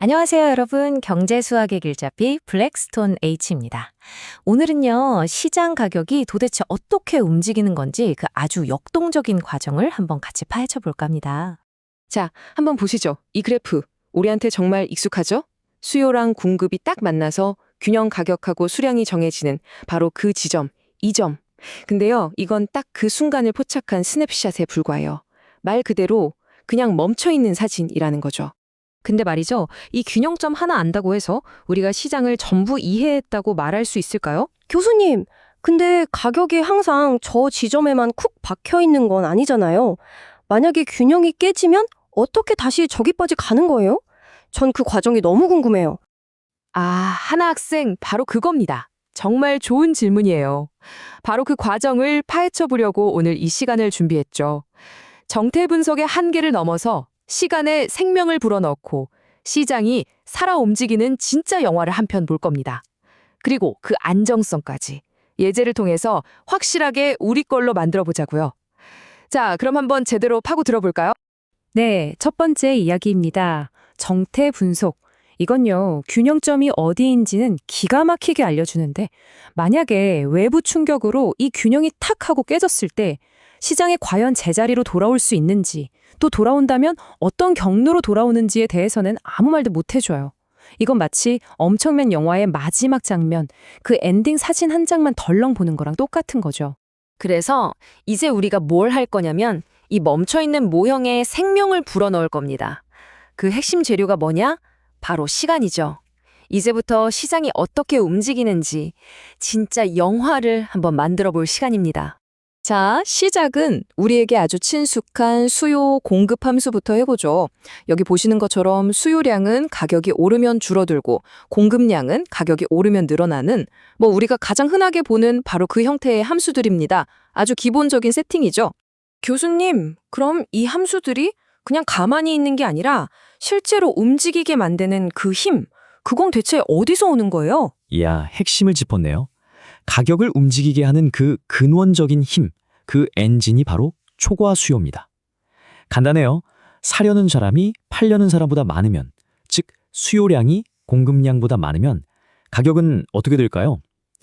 안녕하세요, 여러분. 경제수학의 길잡이 블랙스톤 H입니다. 오늘은요, 시장 가격이 도대체 어떻게 움직이는 건지 그 아주 역동적인 과정을 한번 같이 파헤쳐 볼까 합니다. 자, 한번 보시죠. 이 그래프. 우리한테 정말 익숙하죠? 수요랑 공급이 딱 만나서 균형 가격하고 수량이 정해지는 바로 그 지점, 이 점. 근데요, 이건 딱 그 순간을 포착한 스냅샷에 불과해요. 말 그대로 그냥 멈춰있는 사진이라는 거죠. 근데 말이죠, 이 균형점 하나 안다고 해서 우리가 시장을 전부 이해했다고 말할 수 있을까요? 교수님, 근데 가격이 항상 저 지점에만 쿡 박혀 있는 건 아니잖아요. 만약에 균형이 깨지면 어떻게 다시 저기까지 가는 거예요? 전 그 과정이 너무 궁금해요. 하나 학생, 바로 그겁니다. 정말 좋은 질문이에요. 바로 그 과정을 파헤쳐 보려고 오늘 이 시간을 준비했죠. 정태 분석의 한계를 넘어서 시간에 생명을 불어넣고 시장이 살아 움직이는 진짜 영화를 한 편 볼 겁니다. 그리고 그 안정성까지 예제를 통해서 확실하게 우리 걸로 만들어 보자고요. 자, 그럼 한번 제대로 파고 들어볼까요? 네, 첫 번째 이야기입니다. 정태 분석. 이건요, 균형점이 어디인지는 기가 막히게 알려주는데, 만약에 외부 충격으로 이 균형이 탁 하고 깨졌을 때 시장이 과연 제자리로 돌아올 수 있는지, 또 돌아온다면 어떤 경로로 돌아오는지에 대해서는 아무 말도 못 해줘요. 이건 마치 엄청난 영화의 마지막 장면, 그 엔딩 사진 한 장만 덜렁 보는 거랑 똑같은 거죠. 그래서 이제 우리가 뭘 할 거냐면 이 멈춰있는 모형에 생명을 불어넣을 겁니다. 그 핵심 재료가 뭐냐? 바로 시간이죠. 이제부터 시장이 어떻게 움직이는지 진짜 영화를 한번 만들어 볼 시간입니다. 자, 시작은 우리에게 아주 친숙한 수요 공급 함수부터 해보죠. 여기 보시는 것처럼 수요량은 가격이 오르면 줄어들고 공급량은 가격이 오르면 늘어나는 우리가 가장 흔하게 보는 바로 그 형태의 함수들입니다. 아주 기본적인 세팅이죠. 교수님, 그럼 이 함수들이 그냥 가만히 있는 게 아니라 실제로 움직이게 만드는 그 힘, 그건 대체 어디서 오는 거예요? 이야, 핵심을 짚었네요. 가격을 움직이게 하는 그 근원적인 힘, 그 엔진이 바로 초과 수요입니다. 간단해요. 사려는 사람이 팔려는 사람보다 많으면, 즉 수요량이 공급량보다 많으면 가격은 어떻게 될까요?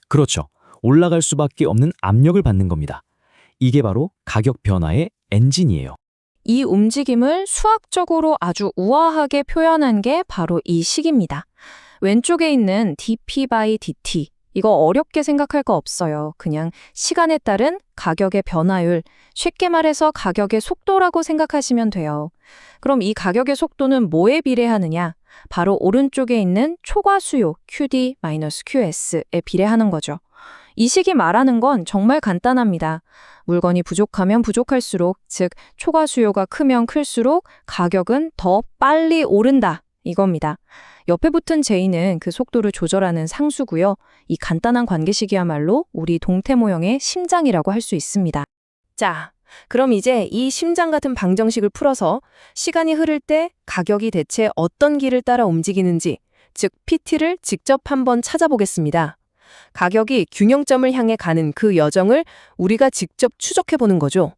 그렇죠. 올라갈 수밖에 없는 압력을 받는 겁니다. 이게 바로 가격 변화의 엔진이에요. 이 움직임을 수학적으로 아주 우아하게 표현한 게 바로 이 식입니다. 왼쪽에 있는 dp by dt. 이거 어렵게 생각할 거 없어요. 그냥 시간에 따른 가격의 변화율, 쉽게 말해서 가격의 속도라고 생각하시면 돼요. 그럼 이 가격의 속도는 뭐에 비례하느냐? 바로 오른쪽에 있는 초과 수요 QD-QS에 비례하는 거죠. 이 식이 말하는 건 정말 간단합니다. 물건이 부족하면 부족할수록, 즉 초과 수요가 크면 클수록 가격은 더 빨리 오른다. 이겁니다. 옆에 붙은 J는 그 속도를 조절하는 상수고요. 이 간단한 관계식이야말로 우리 동태 모형의 심장이라고 할 수 있습니다. 자, 그럼 이제 이 심장 같은 방정식을 풀어서 시간이 흐를 때 가격이 대체 어떤 길을 따라 움직이는지, 즉 PT를 직접 한번 찾아보겠습니다. 가격이 균형점을 향해 가는 그 여정을 우리가 직접 추적해보는 거죠.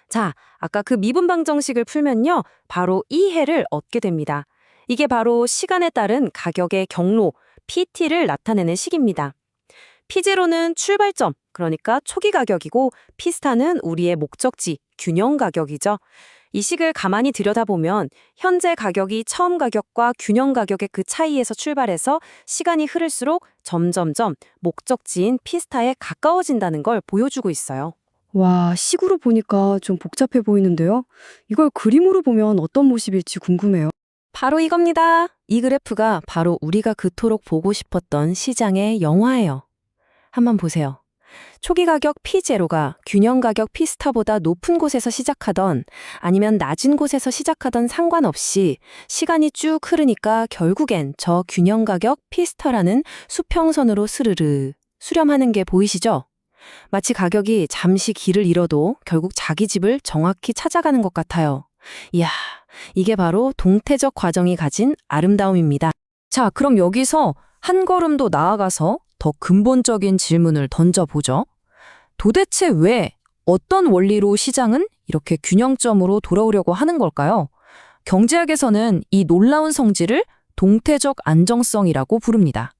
자, 아까 그 미분 방정식을 풀면요, 바로 이 해를 얻게 됩니다. 이게 바로 시간에 따른 가격의 경로, PT를 나타내는 식입니다. P0는 출발점, 그러니까 초기 가격이고 P스타는 우리의 목적지, 균형 가격이죠. 이 식을 가만히 들여다보면 현재 가격이 처음 가격과 균형 가격의 그 차이에서 출발해서 시간이 흐를수록 점점점 목적지인 P스타에 가까워진다는 걸 보여주고 있어요. 와, 식으로 보니까 좀 복잡해 보이는데요. 이걸 그림으로 보면 어떤 모습일지 궁금해요. 바로 이겁니다. 이 그래프가 바로 우리가 그토록 보고 싶었던 시장의 영화예요. 한번 보세요. 초기 가격 P0가 균형 가격 P스타보다 높은 곳에서 시작하던 아니면 낮은 곳에서 시작하던 상관없이 시간이 쭉 흐르니까 결국엔 저 균형 가격 P스타라는 수평선으로 스르르 수렴하는 게 보이시죠? 마치 가격이 잠시 길을 잃어도 결국 자기 집을 정확히 찾아가는 것 같아요. 이야, 이게 바로 동태적 과정이 가진 아름다움입니다. 자, 그럼 여기서 한 걸음 더 나아가서 더 근본적인 질문을 던져보죠. 도대체 왜, 어떤 원리로 시장은 이렇게 균형점으로 돌아오려고 하는 걸까요? 경제학에서는 이 놀라운 성질을 동태적 안정성이라고 부릅니다.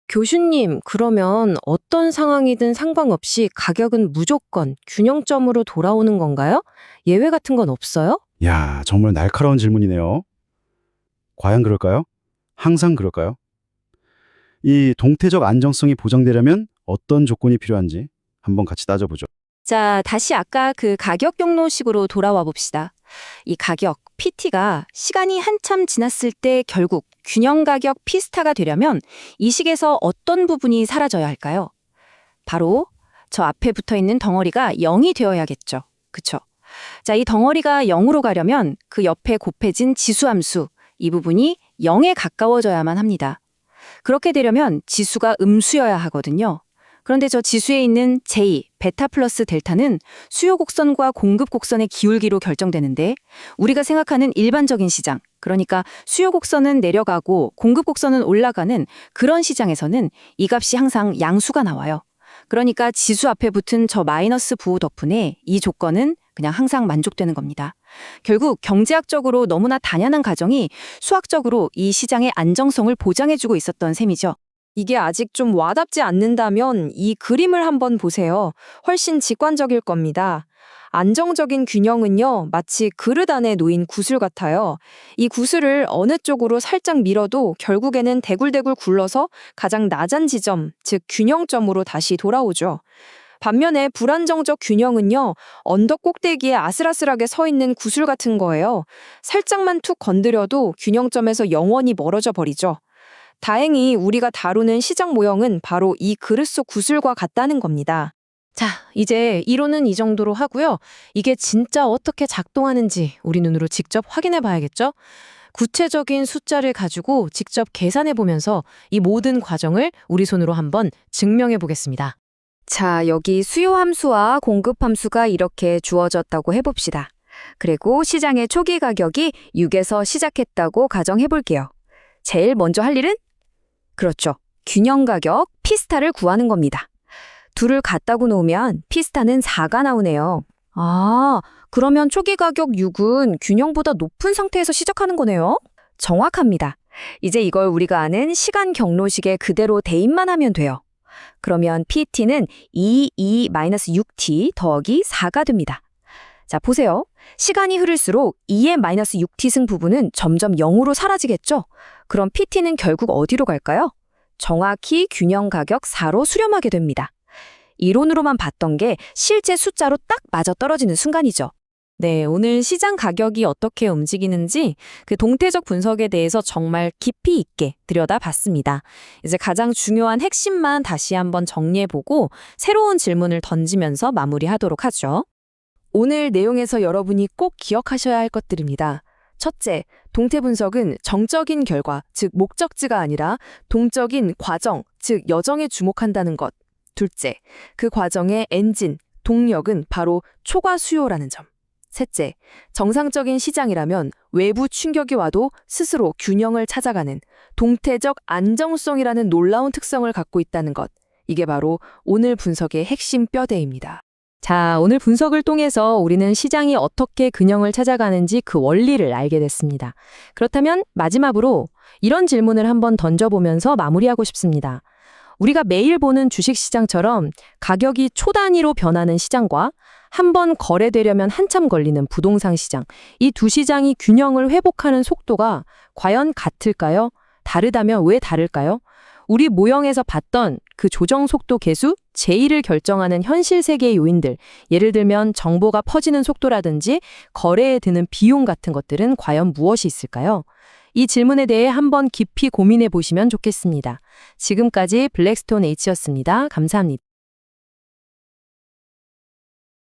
교수님, 그러면 어떤 상황이든 상관없이 가격은 무조건 균형점으로 돌아오는 건가요? 예외 같은 건 없어요? 야, 정말 날카로운 질문이네요. 과연 그럴까요? 항상 그럴까요? 이 동태적 안정성이 보장되려면 어떤 조건이 필요한지 한번 같이 따져보죠. 자, 다시 아까 그 가격 경로식으로 돌아와 봅시다. 이 가격, PT가 시간이 한참 지났을 때 결국 균형 가격 P스타가 되려면 이 식에서 어떤 부분이 사라져야 할까요? 바로 저 앞에 붙어 있는 덩어리가 0이 되어야겠죠. 그쵸? 자, 이 덩어리가 0으로 가려면 그 옆에 곱해진 지수함수, 이 부분이 0에 가까워져야만 합니다. 그렇게 되려면 지수가 음수여야 하거든요. 그런데 저 지수에 있는 J, 베타 플러스 델타는 수요 곡선과 공급 곡선의 기울기로 결정되는데 우리가 생각하는 일반적인 시장, 그러니까 수요 곡선은 내려가고 공급 곡선은 올라가는 그런 시장에서는 이 값이 항상 양수가 나와요. 그러니까 지수 앞에 붙은 저 마이너스 부호 덕분에 이 조건은 그냥 항상 만족되는 겁니다. 결국 경제학적으로 너무나 단연한 가정이 수학적으로 이 시장의 안정성을 보장해주고 있었던 셈이죠. 이게 아직 좀 와닿지 않는다면 이 그림을 한번 보세요. 훨씬 직관적일 겁니다. 안정적인 균형은요, 마치 그릇 안에 놓인 구슬 같아요. 이 구슬을 어느 쪽으로 살짝 밀어도 결국에는 대굴대굴 굴러서 가장 낮은 지점, 즉 균형점으로 다시 돌아오죠. 반면에 불안정적 균형은요, 언덕 꼭대기에 아슬아슬하게 서 있는 구슬 같은 거예요. 살짝만 툭 건드려도 균형점에서 영원히 멀어져 버리죠. 다행히 우리가 다루는 시장 모형은 바로 이 그릇 속 구슬과 같다는 겁니다. 자, 이제 이론은 이 정도로 하고요. 이게 진짜 어떻게 작동하는지 우리 눈으로 직접 확인해 봐야겠죠? 구체적인 숫자를 가지고 직접 계산해 보면서 이 모든 과정을 우리 손으로 한번 증명해 보겠습니다. 자, 여기 수요 함수와 공급 함수가 이렇게 주어졌다고 해봅시다. 그리고 시장의 초기 가격이 6에서 시작했다고 가정해 볼게요. 제일 먼저 할 일은? 그렇죠. 균형 가격 P스타를 구하는 겁니다. 둘을 갖다고 놓으면 P스타는 4가 나오네요. 아, 그러면 초기 가격 6은 균형보다 높은 상태에서 시작하는 거네요? 정확합니다. 이제 이걸 우리가 아는 시간 경로식에 그대로 대입만 하면 돼요. 그러면 PT는 2-6T 더하기 4가 됩니다. 자, 보세요. 시간이 흐를수록 2의 마이너스 6t 승 부분은 점점 0으로 사라지겠죠? 그럼 PT는 결국 어디로 갈까요? 정확히 균형 가격 4로 수렴하게 됩니다. 이론으로만 봤던 게 실제 숫자로 딱 맞아떨어지는 순간이죠. 네, 오늘 시장 가격이 어떻게 움직이는지 그 동태적 분석에 대해서 정말 깊이 있게 들여다봤습니다. 이제 가장 중요한 핵심만 다시 한번 정리해보고 새로운 질문을 던지면서 마무리하도록 하죠. 오늘 내용에서 여러분이 꼭 기억하셔야 할 것들입니다. 첫째, 동태 분석은 정적인 결과, 즉 목적지가 아니라 동적인 과정, 즉 여정에 주목한다는 것. 둘째, 그 과정의 엔진, 동력은 바로 초과 수요라는 점. 셋째, 정상적인 시장이라면 외부 충격이 와도 스스로 균형을 찾아가는 동태적 안정성이라는 놀라운 특성을 갖고 있다는 것. 이게 바로 오늘 분석의 핵심 뼈대입니다. 자, 오늘 분석을 통해서 우리는 시장이 어떻게 균형을 찾아가는지 그 원리를 알게 됐습니다. 그렇다면 마지막으로 이런 질문을 한번 던져보면서 마무리하고 싶습니다. 우리가 매일 보는 주식시장처럼 가격이 초 단위로 변하는 시장과 한번 거래되려면 한참 걸리는 부동산 시장, 이 두 시장이 균형을 회복하는 속도가 과연 같을까요? 다르다면 왜 다를까요? 우리 모형에서 봤던 그 조정 속도 계수, J를 결정하는 현실 세계의 요인들, 예를 들면 정보가 퍼지는 속도라든지 거래에 드는 비용 같은 것들은 과연 무엇이 있을까요? 이 질문에 대해 한번 깊이 고민해 보시면 좋겠습니다. 지금까지 블랙스톤 H였습니다. 감사합니다.